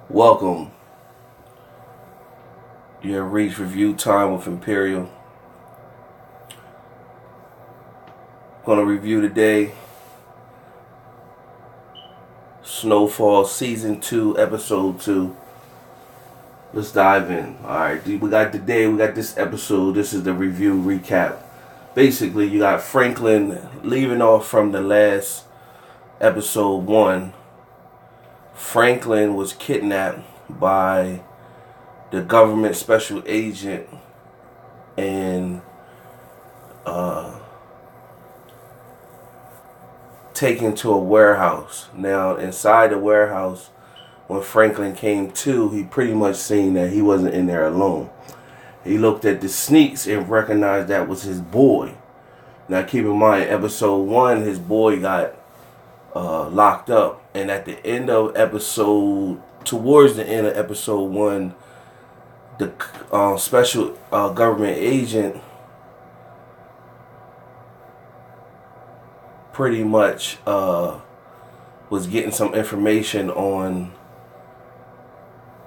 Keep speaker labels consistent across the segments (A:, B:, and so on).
A: Welcome. You have reached review time with Imperial. Going to review today Snowfall Season 2, Episode 2. Let's dive in. Alright, we got this episode. This is the review recap. Basically, you got Franklin leaving off from the last episode 1. Franklin was kidnapped by the government special agent and taken to a warehouse. Now, inside the warehouse, when Franklin came to, he pretty much seen that he wasn't in there alone. He looked at the sneaks and recognized that was his boy. Now, keep in mind, episode 1, his boy got locked up. And at the end of towards the end of episode 1, the special government agent pretty much was getting some information on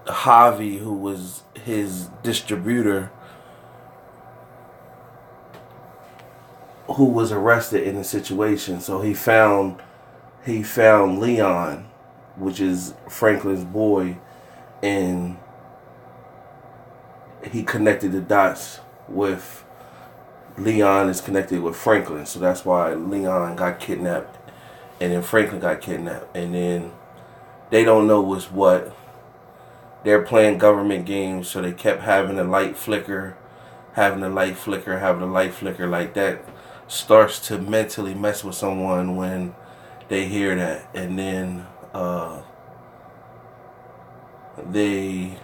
A: Javi, who was his distributor, who was arrested in the situation. So he found Leon, which is Franklin's boy, and he connected the dots with Leon is connected with Franklin. So that's why Leon got kidnapped and then Franklin got kidnapped. And then they don't know what's what. They're playing government games, so they kept having the light flicker, having the light flicker, having the light flicker. Like that starts to mentally mess with someone when they hear that. And then they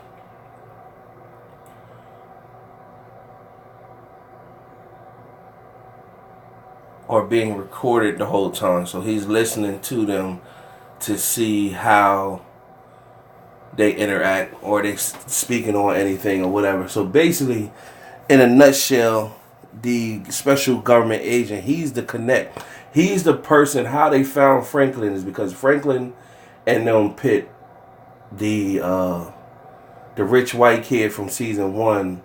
A: are being recorded the whole time. So he's listening to them to see how they interact or they speaking on anything or whatever. So basically, in a nutshell, the special government agent, he's the connect. He's the person. How they found Franklin is because Franklin and them pit the rich white kid from season 1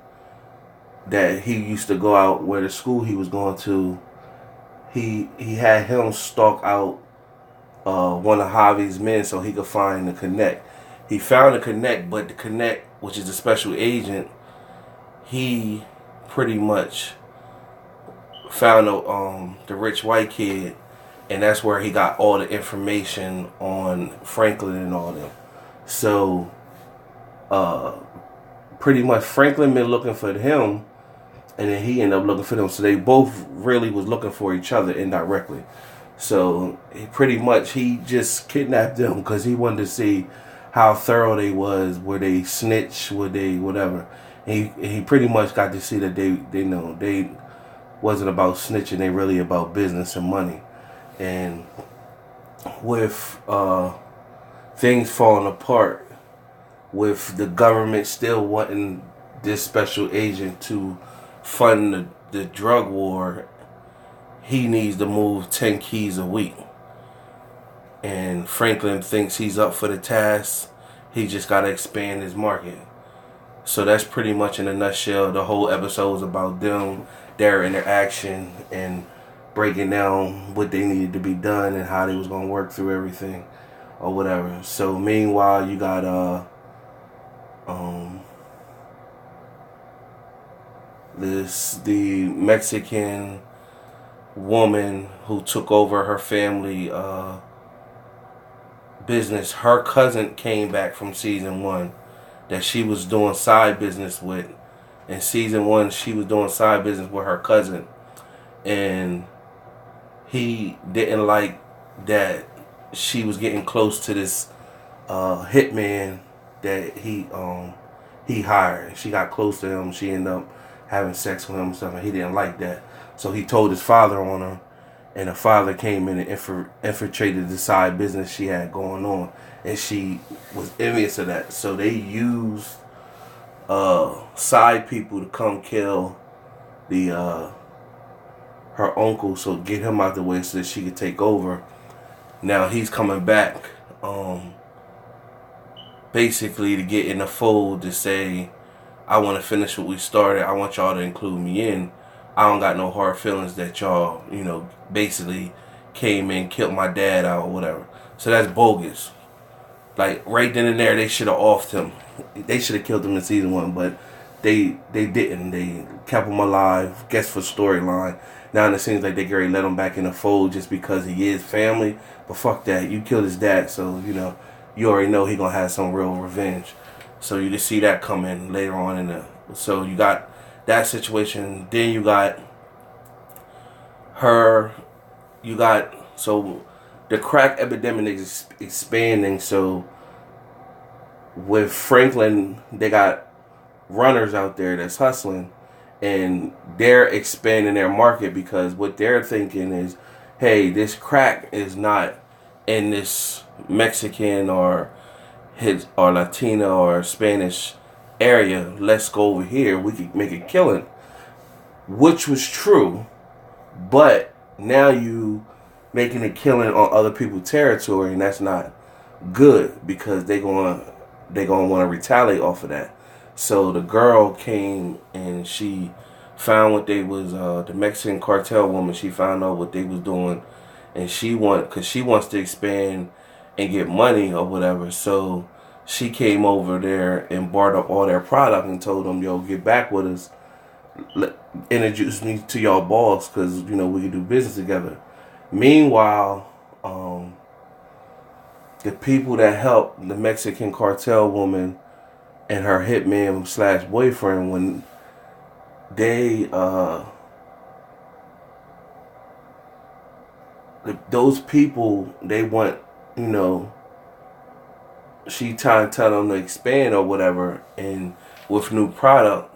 A: that he used to go out where the school he was going to. He had him stalk out one of Javi's men so he could find the connect. He found the connect, but the connect, which is the special agent, he pretty much found the rich white kid, and that's where he got all the information on Franklin and all them. So pretty much Franklin been looking for him, and then he ended up looking for them. So they both really was looking for each other indirectly. So he just kidnapped them because he wanted to see how thorough they was, were they snitch, were they whatever. And he pretty much got to see that they wasn't about snitching, they really about business and money. And with things falling apart, with the government still wanting this special agent to fund the drug war, he needs to move 10 keys a week. And Franklin thinks he's up for the task. He just got to expand his market. So that's pretty much in a nutshell. The whole episode is about them, their interaction, and breaking down what they needed to be done and how they was going to work through everything or whatever. So meanwhile, you got the Mexican woman who took over her family business. Her cousin came back from season 1 that she was doing side business with. In season 1, she was doing side business with her cousin, and he didn't like that she was getting close to this hitman that he hired. She got close to him. She ended up having sex with him and stuff, and he didn't like that. So he told his father on her, and the father came in and infiltrated the side business she had going on, and she was envious of that. So they used side people to come kill the her uncle, so get him out the way so that she could take over. Now he's coming back basically to get in the fold to say, I want to finish what we started. I want y'all to include me in. I don't got no hard feelings that y'all, basically came in, killed my dad out or whatever. So that's bogus. Like right then and there, they should have offed him. They should have killed him in season 1, but they didn't. They kept him alive, guess for storyline. Now it seems like they already let him back in the fold just because he is family. But fuck that, you killed his dad, so you already know he gonna have some real revenge. So you just see that coming later on in the. So you got that situation. Then you got her. You got the crack epidemic is expanding. So with Franklin, they got runners out there that's hustling, and they're expanding their market because what they're thinking is, hey, this crack is not in this Mexican or Latino or Spanish area. Let's go over here. We could make a killing, which was true, but now you making a killing on other people's territory, and that's not good because they gonna want to retaliate off of that. So the girl came and she found what they was the Mexican cartel woman. She found out what they was doing, and because she wants to expand and get money or whatever. So she came over there and bought up all their product and told them, "Yo, get back with us. Introduce me to y'all boss, because we can do business together." Meanwhile, the people that helped the Mexican cartel woman and her hitman slash boyfriend, when they those people, they want, she trying to tell them to expand or whatever, and with new product,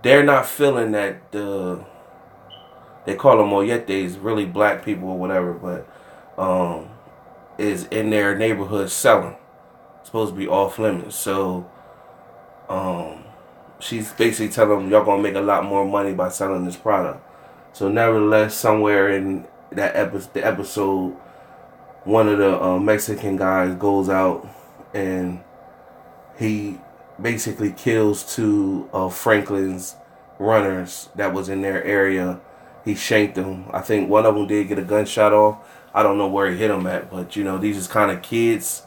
A: they're not feeling that they call them molletes, really black people or whatever, but is in their neighborhood selling. It's supposed to be off limits. So she's basically telling them, y'all gonna make a lot more money by selling this product. So nevertheless, somewhere in the episode, one of the Mexican guys goes out and he basically kills two of Franklin's runners that was in their area. He shanked them. I think one of them did get a gunshot off. I don't know where he hit them at, but these is kind of kids,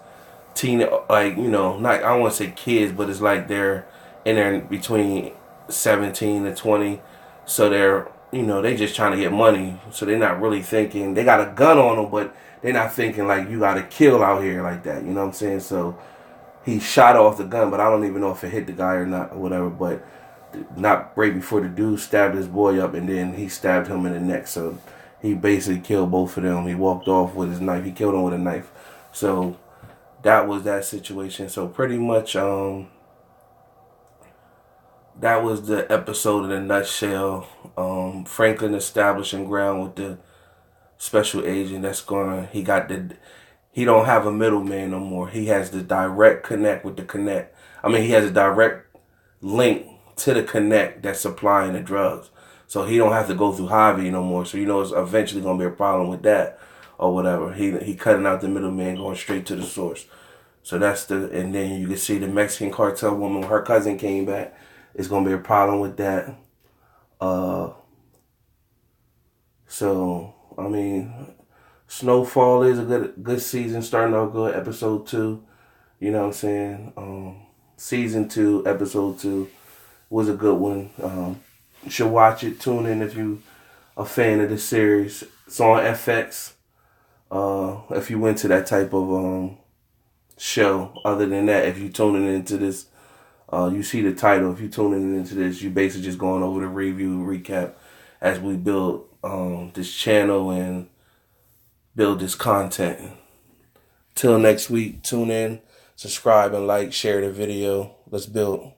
A: not, I don't want to say kids, but it's like they're in there between 17 and 20. So they're, they just trying to get money. So they're not really thinking, they got a gun on them, but they're not thinking like you got to kill out here like that. You know what I'm saying? So he shot off the gun, but I don't even know if it hit the guy or not or whatever, but not right before the dude stabbed his boy up, and then he stabbed him in the neck. So he basically killed both of them. He walked off with his knife. He killed him with a knife. So that was that situation. So pretty much that was the episode in a nutshell. Franklin establishing ground with the special agent he don't have a middleman no more. He has the direct connect with the connect. He has a direct link to the connect that's supplying the drugs. So he don't have to go through Javi no more. So it's eventually gonna be a problem with that or whatever. He cutting out the middleman, going straight to the source. So and then you can see the Mexican cartel woman, her cousin came back. It's gonna be a problem with that. Snowfall is a good season, starting off good. Episode 2, you know what I'm saying? Season 2, episode 2 was a good one. You should watch it. Tune in if you a fan of the series. It's on FX. If you into that type of show. Other than that, if you tuning into this, you see the title. If you tuning into this, you basically just going over the review, recap as we build this channel and build this content. Till next week, tune in, subscribe, and like, share the video. Let's build.